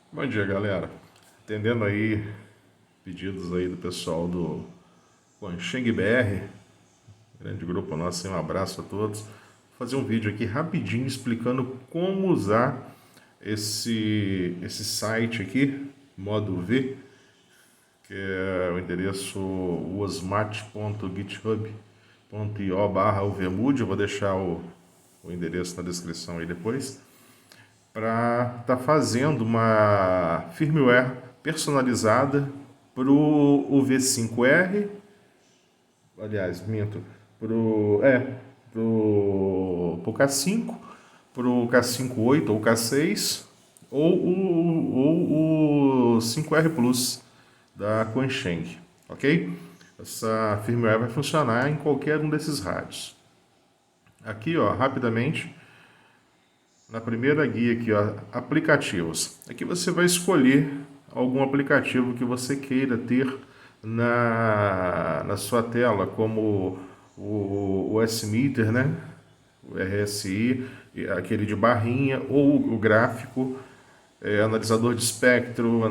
Bom dia, galera. Atendendo aí pedidos aí do pessoal do Quancheng BR, grande grupo nosso, um abraço a todos. Vou fazer um vídeo aqui rapidinho explicando como usar esse site aqui, modo V, que é o endereço wasmat.github.io/ovmood. Eu vou deixar o endereço na descrição aí depois, para estar fazendo uma firmware personalizada para o V5R, aliás, minto, pro K5, pro K5-8 ou K6, ou o 5R Plus da Quancheng, ok? Essa firmware vai funcionar em qualquer um desses rádios. Aqui, ó, rapidamente, na primeira guia aqui, ó, aplicativos. Aqui você vai escolher algum aplicativo que você queira ter na sua tela, como o S-Meter, né? O RSI, aquele de barrinha, ou o gráfico, analisador de espectro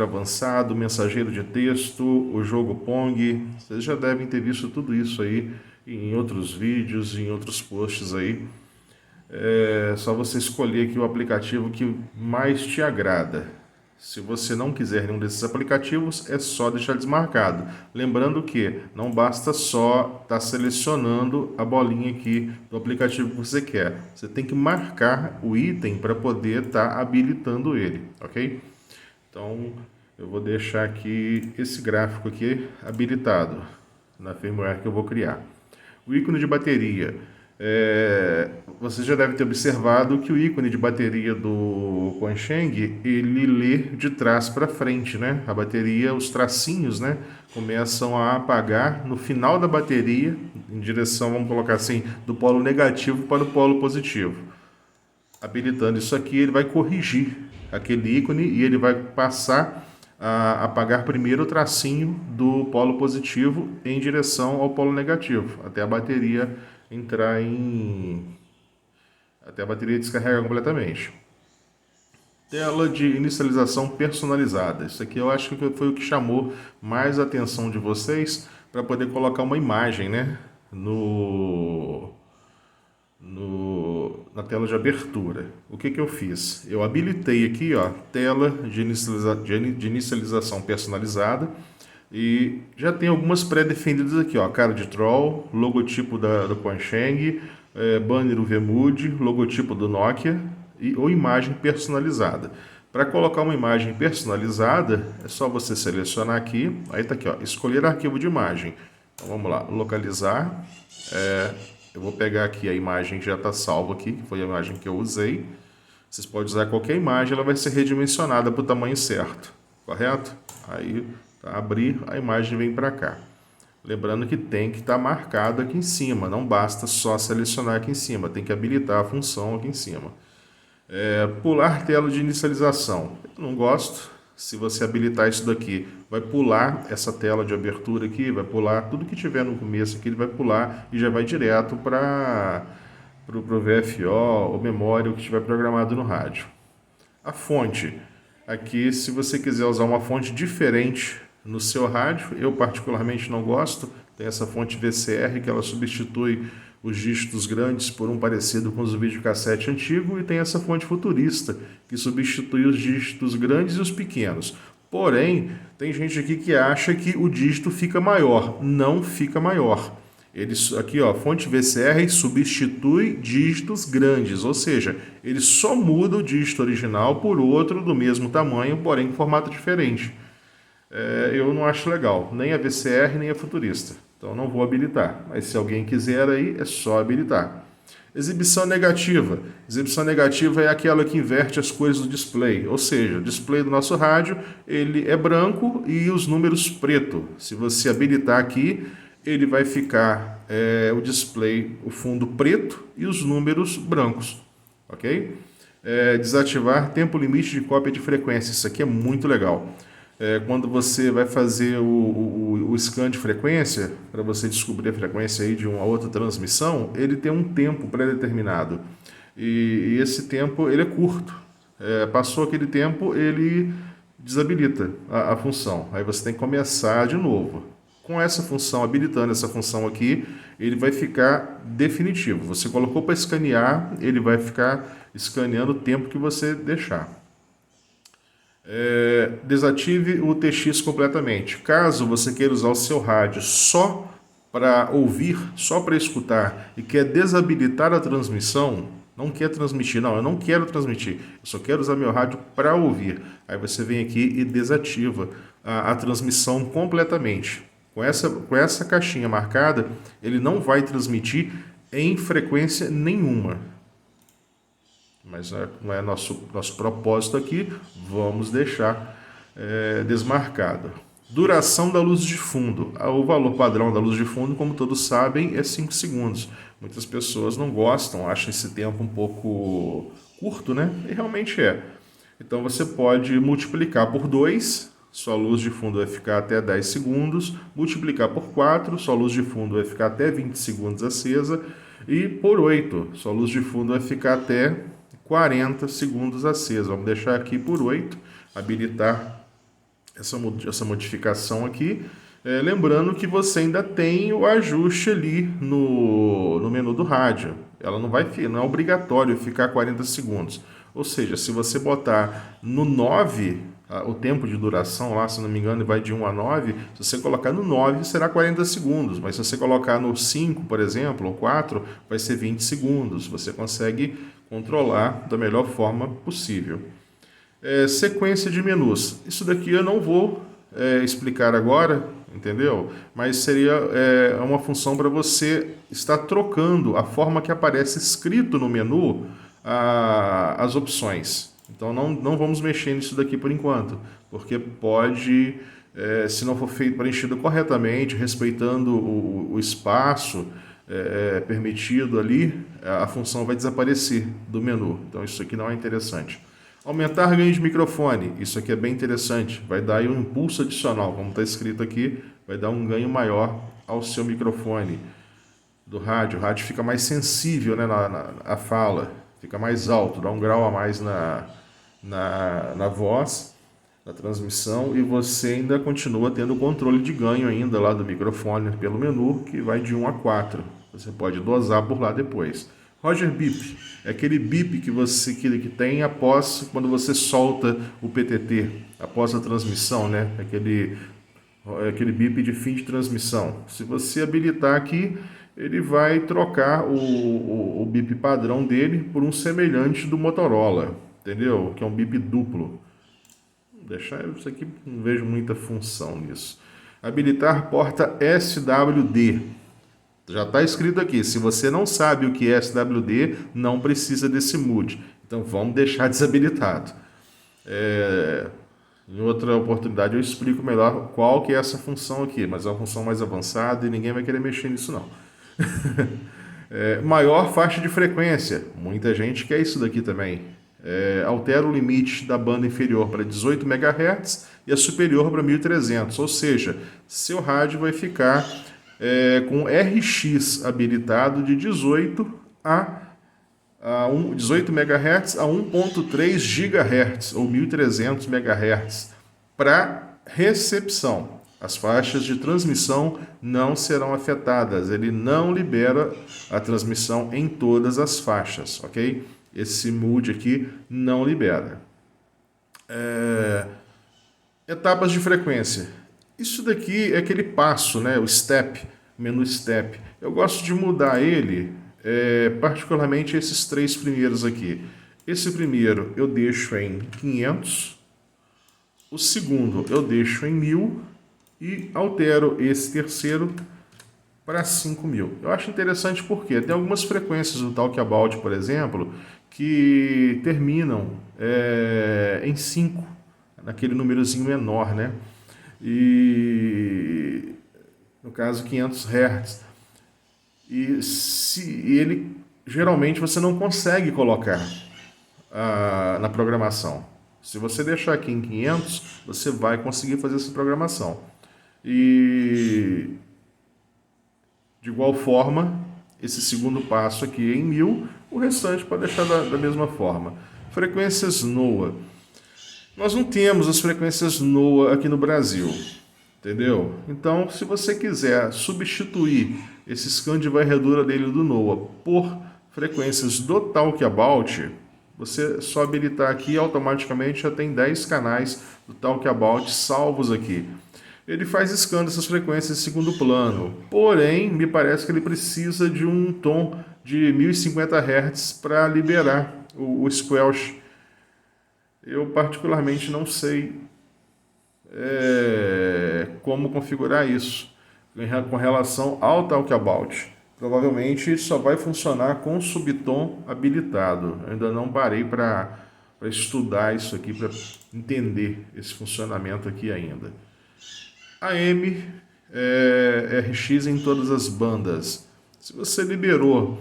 avançado, mensageiro de texto, o jogo Pong. Vocês já devem ter visto tudo isso aí em outros vídeos, em outros posts aí. É só você escolher aqui o aplicativo que mais te agrada. Se você não quiser nenhum desses aplicativos, é só deixar desmarcado. Lembrando que não basta só estar selecionando a bolinha aqui do aplicativo que você quer. Você tem que marcar o item para poder estar habilitando ele, ok? Então, eu vou deixar aqui esse gráfico aqui habilitado na firmware que eu vou criar. O ícone de bateria. Você já deve ter observado que o ícone de bateria do Quancheng, ele lê de trás para frente, né? A bateria, os tracinhos, né, começam a apagar no final da bateria, em direção, vamos colocar assim, do polo negativo para o polo positivo. Habilitando isso aqui, ele vai corrigir aquele ícone e ele vai passar a apagar primeiro o tracinho do polo positivo em direção ao polo negativo, até a bateria entrar até a bateria descarregar completamente. Tela de inicialização personalizada. Isso aqui eu acho que foi o que chamou mais a atenção de vocês, para poder colocar uma imagem, né, na tela de abertura. O que eu fiz? Eu habilitei aqui, ó, tela de inicialização personalizada, e já tem algumas pré-definidas aqui, ó, cara de troll, logotipo do Quancheng, banner UVMood, logotipo do Nokia ou imagem personalizada. Para colocar uma imagem personalizada, é só você selecionar aqui, aí tá aqui, ó, escolher arquivo de imagem. Então vamos lá, localizar. Eu vou pegar aqui a imagem que já está salva aqui, que foi a imagem que eu usei. Vocês podem usar qualquer imagem, ela vai ser redimensionada para o tamanho certo, correto? Aí, tá, abrir, a imagem vem para cá. Lembrando que tem que estar marcado aqui em cima, não basta só selecionar aqui em cima, tem que habilitar a função aqui em cima. Pular tela de inicialização. Eu não gosto. Se você habilitar isso daqui, vai pular essa tela de abertura aqui, vai pular tudo que tiver no começo aqui, ele vai pular e já vai direto para o VFO ou memória, o que estiver programado no rádio. A fonte. Aqui, se você quiser usar uma fonte diferente no seu rádio, eu particularmente não gosto. Tem essa fonte VCR que ela substitui os dígitos grandes por um parecido com os videocassete antigo, e tem essa fonte futurista que substitui os dígitos grandes e os pequenos. Porém, tem gente aqui que acha que o dígito fica maior. Não fica maior. Aqui, ó, fonte VCR substitui dígitos grandes, ou seja, ele só muda o dígito original por outro do mesmo tamanho, porém em formato diferente. Eu não acho legal, nem a VCR nem a futurista. Então não vou habilitar, mas se alguém quiser aí, é só habilitar. Exibição negativa. Exibição negativa é aquela que inverte as cores do display, ou seja, o display do nosso rádio, ele é branco e os números preto. Se você habilitar aqui, ele vai ficar o display, o fundo preto e os números brancos, ok? Desativar tempo limite de cópia de frequência. Isso aqui é muito legal. Quando você vai fazer o scan de frequência, para você descobrir a frequência aí de uma outra transmissão, ele tem um tempo pré-determinado. E esse tempo ele é curto. passou aquele tempo, ele desabilita a função. Aí você tem que começar de novo. Com essa função, habilitando essa função aqui, ele vai ficar definitivo. Você colocou para escanear, ele vai ficar escaneando o tempo que você deixar. Desative o TX completamente. Caso você queira usar o seu rádio só para ouvir, só para escutar e quer desabilitar a transmissão, não quer transmitir, não, eu não quero transmitir, eu só quero usar meu rádio para ouvir. Aí você vem aqui e desativa a transmissão completamente. Com essa caixinha marcada, ele não vai transmitir em frequência nenhuma. Mas não é nosso propósito aqui, vamos deixar desmarcado. Duração da luz de fundo. O valor padrão da luz de fundo, como todos sabem, é 5 segundos. Muitas pessoas não gostam, acham esse tempo um pouco curto, né? E realmente é. Então você pode multiplicar por 2, sua luz de fundo vai ficar até 10 segundos, multiplicar por 4, sua luz de fundo vai ficar até 20 segundos acesa, e por 8, sua luz de fundo vai ficar até 40 segundos acesa. Vamos deixar aqui por 8, habilitar essa modificação aqui. Lembrando que você ainda tem o ajuste ali no menu do rádio. Ela não é obrigatório ficar 40 segundos. Ou seja, se você botar no 9, o tempo de duração lá, se não me engano, vai de 1 a 9, se você colocar no 9, será 40 segundos. Mas se você colocar no 5, por exemplo, ou 4, vai ser 20 segundos. Você consegue controlar da melhor forma possível. Sequência de menus. Isso daqui eu não vou explicar agora, entendeu? Mas seria uma função para você estar trocando a forma que aparece escrito no menu as opções. Então não vamos mexer nisso daqui por enquanto, porque pode, se não for preenchido corretamente, respeitando o espaço permitido ali, a função vai desaparecer do menu. Então isso aqui não é interessante. Aumentar ganho de microfone, isso aqui é bem interessante, vai dar aí um impulso adicional, como está escrito aqui, vai dar um ganho maior ao seu microfone do rádio. O rádio fica mais sensível, né, na fala, fica mais alto, dá um grau a mais na voz, na transmissão, e você ainda continua tendo o controle de ganho ainda lá do microfone pelo menu, que vai de 1 a 4. Você pode dosar por lá depois. Roger Beep, é aquele bip que tem após quando você solta o PTT, após a transmissão, né? Aquele bip de fim de transmissão. Se você habilitar aqui, ele vai trocar o bip padrão dele por um semelhante do Motorola, entendeu? Que é um bip duplo. Vou deixar isso aqui, não vejo muita função nisso. Habilitar porta SWD. Já está escrito aqui, se você não sabe o que é SWD, não precisa desse MUD. Então vamos deixar desabilitado. Em outra oportunidade eu explico melhor qual que é essa função aqui, mas é uma função mais avançada e ninguém vai querer mexer nisso não. Maior faixa de frequência, muita gente quer isso daqui também. Altera o limite da banda inferior para 18 MHz e a superior para 1300, ou seja, seu rádio vai ficar com RX habilitado de 18 MHz a 1.3 GHz ou 1300 MHz para recepção. As faixas de transmissão não serão afetadas. Ele não libera a transmissão em todas as faixas, ok? Esse MUD aqui não libera. Etapas de frequência. Isso daqui é aquele passo, né? O step, menu step. Eu gosto de mudar ele, particularmente esses 3 primeiros aqui. Esse primeiro eu deixo em 500, o segundo eu deixo em 1000 e altero esse terceiro para 5000. Eu acho interessante porque tem algumas frequências do Talkabout, por exemplo, que terminam em 5, naquele númerozinho menor, né? E no caso 500 Hz. E ele geralmente você não consegue colocar na programação. Se você deixar aqui em 500, você vai conseguir fazer essa programação. E de igual forma, esse segundo passo aqui em 1000, o restante pode deixar da mesma forma. Frequências NOA. Nós não temos as frequências NOA aqui no Brasil, entendeu? Então, se você quiser substituir esse scan de varredura dele do NOA por frequências do Talkabout, você só habilitar aqui, automaticamente já tem 10 canais do Talkabout salvos aqui. Ele faz scan dessas frequências em segundo plano, porém, me parece que ele precisa de um tom de 1050 Hz para liberar o squelch. Eu particularmente não sei como configurar isso com relação ao Talkabout. Provavelmente só vai funcionar com subtom habilitado. Eu ainda não parei para estudar isso aqui, para entender esse funcionamento aqui ainda. AM, RX em todas as bandas. Se você liberou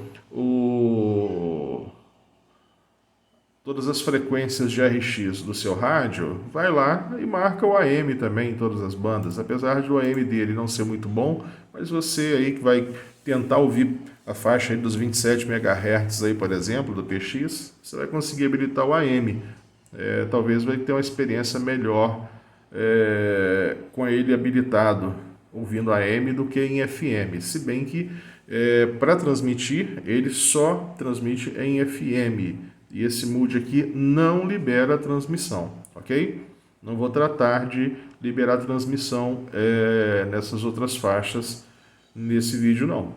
todas as frequências de RX do seu rádio, vai lá e marca o AM também em todas as bandas. Apesar de o AM dele não ser muito bom, mas você aí que vai tentar ouvir a faixa aí dos 27 MHz aí, por exemplo, do PX, você vai conseguir habilitar o AM. Talvez vai ter uma experiência melhor com ele habilitado, ouvindo AM, do que em FM. Se bem que para transmitir, ele só transmite em FM. E esse MUD aqui não libera a transmissão, ok? Não vou tratar de liberar a transmissão nessas outras faixas nesse vídeo, não.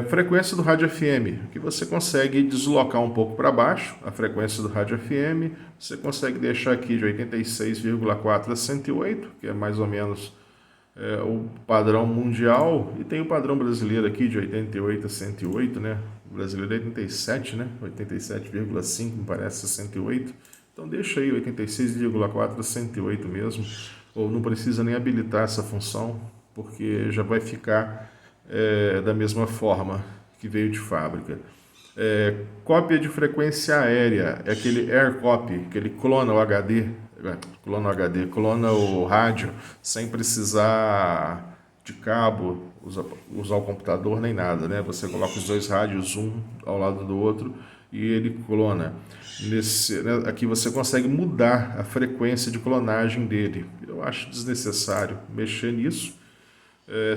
Frequência do rádio FM, que você consegue deslocar um pouco para baixo, a frequência do rádio FM, você consegue deixar aqui de 86,4 a 108, que é mais ou menos o padrão mundial, e tem o padrão brasileiro aqui de 88 a 108, né? O brasileiro é 87, né? 87,5 me parece 108. Então deixa aí 86,4 a 108 mesmo, ou não precisa nem habilitar essa função, porque já vai ficar da mesma forma que veio de fábrica. Cópia de frequência aérea, é aquele AirCopy, que ele clona o HD, clona o rádio, sem precisar de cabo, usar o computador nem nada, né? Você coloca os dois rádios, um ao lado do outro, e ele clona. Aqui você consegue mudar a frequência de clonagem dele. Eu acho desnecessário mexer nisso.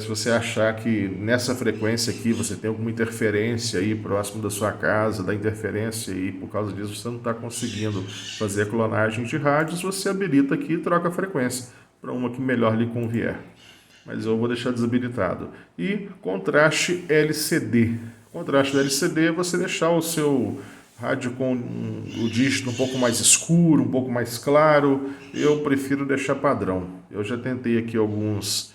Se você achar que nessa frequência aqui você tem alguma interferência aí próximo da sua casa, da interferência e por causa disso você não está conseguindo fazer a clonagem de rádios, você habilita aqui e troca a frequência para uma que melhor lhe convier. Mas eu vou deixar desabilitado. E contraste LCD. Contraste do LCD é você deixar o seu rádio com o dígito um pouco mais escuro, um pouco mais claro. Eu prefiro deixar padrão. Eu já tentei aqui alguns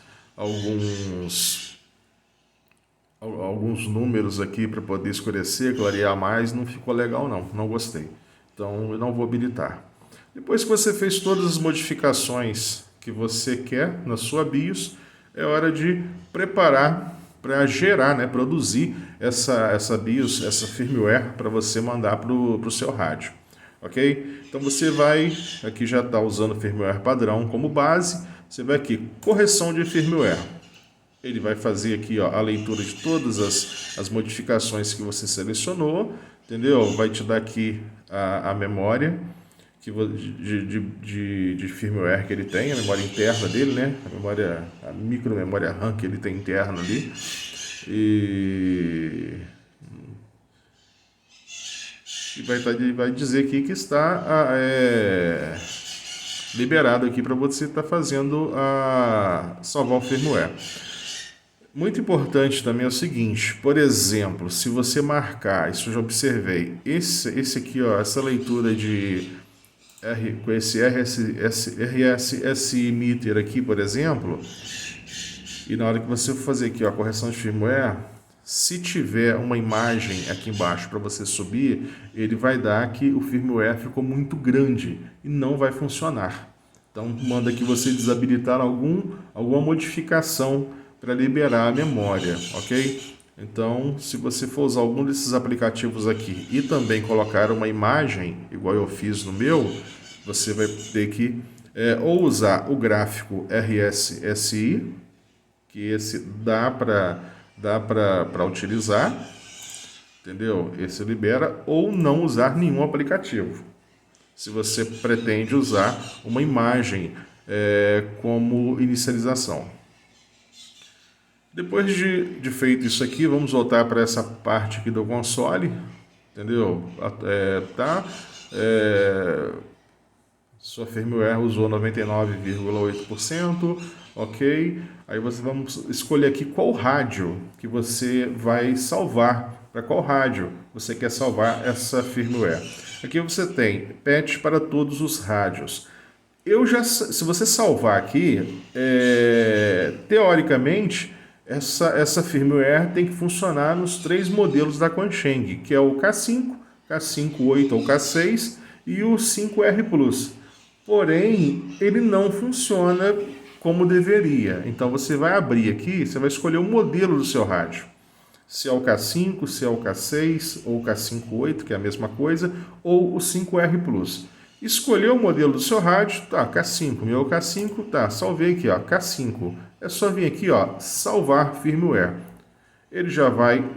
números aqui para poder escurecer, clarear mais, não ficou legal não gostei. Então eu não vou habilitar. Depois que você fez todas as modificações que você quer na sua BIOS, é hora de preparar para gerar, né, produzir essa BIOS, essa firmware para você mandar para o seu rádio, ok? Então você vai, aqui já está usando firmware padrão como base, você vai aqui, correção de firmware. Ele vai fazer aqui a leitura de todas as modificações que você selecionou, entendeu? Vai te dar aqui a memória de firmware que ele tem, a memória interna dele, né? A micro memória RAM que ele tem interna ali. E vai dizer aqui que está liberado aqui para você estar fazendo salvar o firmware. Muito importante também é o seguinte, por exemplo, se você marcar, isso eu já observei, esse aqui, ó, essa leitura com esse RSSI meter aqui, por exemplo, e na hora que você for fazer aqui, ó, a correção de firmware, se tiver uma imagem aqui embaixo para você subir, ele vai dar que o firmware ficou muito grande e não vai funcionar. Então manda que você desabilitar alguma modificação para liberar a memória, ok? Então, se você for usar algum desses aplicativos aqui e também colocar uma imagem, igual eu fiz no meu, você vai ter que ou usar o gráfico RSSI, que esse dá para utilizar, entendeu? Esse libera, ou não usar nenhum aplicativo. Se você pretende usar uma imagem como inicialização. Depois de feito isso aqui, vamos voltar para essa parte aqui do console, entendeu? Sua firmware usou 99,8%, ok? Aí vamos escolher aqui qual rádio que você vai salvar, para qual rádio você quer salvar essa firmware. Aqui você tem patch para todos os rádios. Se você salvar aqui, teoricamente, essa firmware tem que funcionar nos 3 modelos da Quansheng, que é o K5, K5-8 ou K6 e o 5R Plus. Porém, ele não funciona como deveria. Então você vai abrir aqui, você vai escolher o modelo do seu rádio. Se é o K5, se é o K6 ou o K5-8, que é a mesma coisa, ou o 5R Plus. Escolheu o modelo do seu rádio, tá, K5, meu K5, tá, salvei aqui, ó, K5. É só vir aqui, ó, salvar firmware. Ele já vai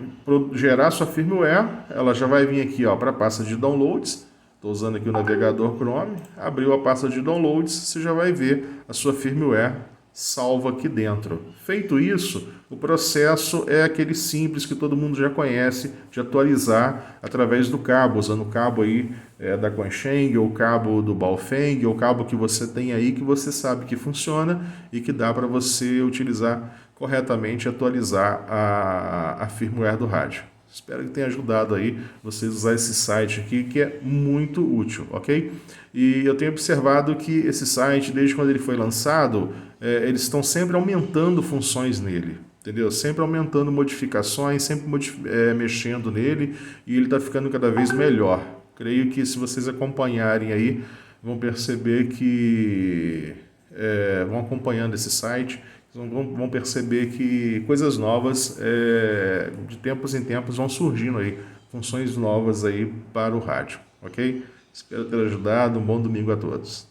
gerar sua firmware, ela já vai vir aqui, ó, para a pasta de downloads. Estou usando aqui o navegador Chrome, abriu a pasta de downloads, você já vai ver a sua firmware salva aqui dentro. Feito isso, o processo é aquele simples que todo mundo já conhece, de atualizar através do cabo, usando o cabo aí da Quansheng, ou o cabo do Baofeng, ou o cabo que você tem aí que você sabe que funciona e que dá para você utilizar corretamente e atualizar a firmware do rádio. Espero que tenha ajudado aí vocês a usar esse site aqui, que é muito útil, ok? E eu tenho observado que esse site, desde quando ele foi lançado, eles estão sempre aumentando funções nele, entendeu? Sempre aumentando modificações, sempre mexendo nele, e ele está ficando cada vez melhor. Creio que se vocês acompanharem aí, vão perceber que vão acompanhando esse site, vão perceber que coisas novas, de tempos em tempos, vão surgindo aí, funções novas aí para o rádio, ok? Espero ter ajudado, um bom domingo a todos.